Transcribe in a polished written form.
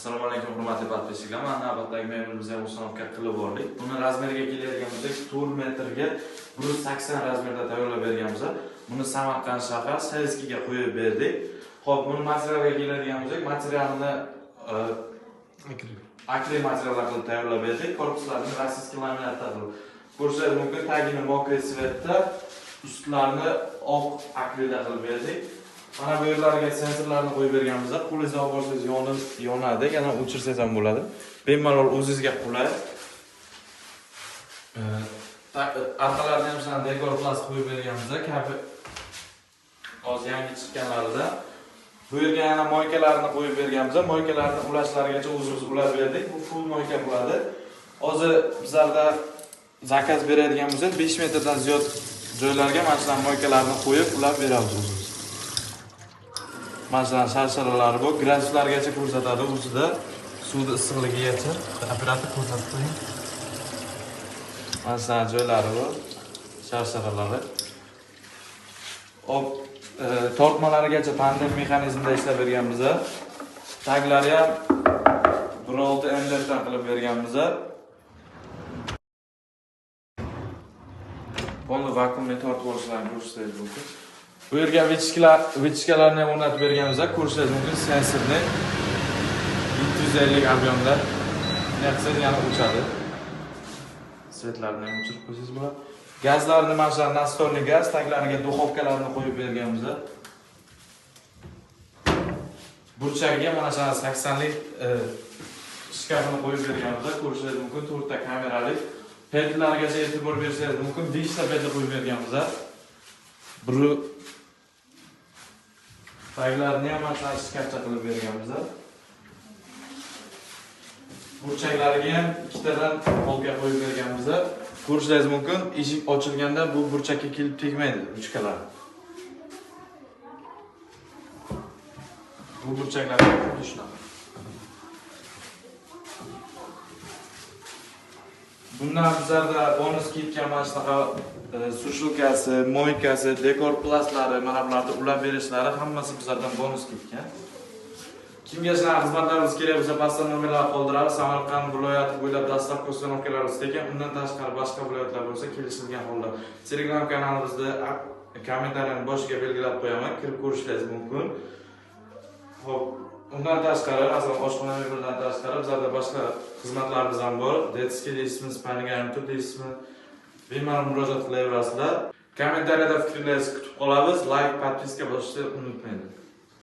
Assalomu alaykum hurmatli podpischilar. Mana navbatdagi mebelimizni uстановка qilib oldik. Buni razmeriga keladigan bo'lsak, 4 metrga 180 razmerda tayyorlab berganmiz. Buni Samarqand shahar Sayskiga qo'yib berdik. Xo'p, buni materialga keladigan bo'lsak, materialni akrilik materiallar qilib tayyorlab berdik. Korpuslarini rossiyskiy laminatda qilib. Ko'rishingiz mumkin, tagini mokriy svetda, ustlarini oq akrilda qilib berdik. Mana bu yerlarga sensorlarni qo'yib berganmiz. Qo'lingizga olib borsangiz yonadi, yana o'chirsangiz ham bo'ladi. Bemalol o'zingizga qulay. Arqalarini ham shunday dekor plastik qo'yib berganmiz. Kabi hozir yangi chiqqanlarida. Bu yerga yana moykalarni qo'yib berganmiz. Moykalarni ulashlarigacha o'zimiz ulab berdik. Bu full moyka bo'ladi. Hozir bizlarda zakaz beradigan bo'lsa 5 metrdan ziyod joylarga mana shunday moykalarni qo'yib ulab beramiz o'zimiz. Mana shunday sharsharalari bor, graduslargacha ko'rsatadi o'zida, suvning issiqligigacha. Operator ko'rsatib qo'ying. Mana shunday joylari bor, sharsharalari. Hop, tortmalarigacha tandem mexanizmda ishlab berganmiz. Taglari ham 1.6 MDFdan qilib berganmiz. Buni vakuumga tortib olishlarini ko'rsatsangiz mumkin. Bu yerga vichkalarni ham o'rnatib berganmiz. Ko'rishingiz mumkin, sensorni 750 объемda naqsiz yana o'chadi. Svetlarni ham o'chirib qo'ysangiz bo'ladi. Gazlarni mana shu nastorli gaz taglariga duxovkalarni qo'yib berganmiz. Burchagiga mana shu 80lik shkafni qo'yib berganmiz. Ko'rishingiz mumkin, 4 ta kamerali. Pedlargacha e'tibor bersangiz mumkin, 5 ta pedlar qo'yib berganmiz. Taglarni ham mana shu shkafcha qilib berganmiz. Burchaklariga ham 2 tadan polga qo'yib berganmiz. Ko'rishingiz mumkin, eshik ochilganda bu burchakka kelib tegmaydi uchkalar. Bu burchaklarga xuddi shunaqa. Bundan bizlarda bonus kitga mana shunaqa sushilkasi, moykasi, dekor plastlari, mana bularni ulab berishlari hammasi bizlardan bonus kitgan. Kimga shunaqa xizmatlarimiz kerak bo'lsa, pastda nomerlar qoldiramiz. Samarqand viloyati bo'ylab dastlabki uстановkalarimiz ekan, undan tashqari boshqa viloyatlar bo'lsa, kelishilgan holda Telegram kanalimizda kommentariyani boshiga belgilab qo'yaman, kirib ko'rishingiz mumkin. Xo'p, undan tashqari, asosan oshxona mebeldan tashqari bizlarda boshqa xizmatlarimiz ham bor. Detskiy deysizmi, Spanning deysizmi? Bemalol murojaat qilaverasizlar. Kommentariyada fikrlaringizni kutib qolamiz. Like, podpiska bosishni unutmanglar.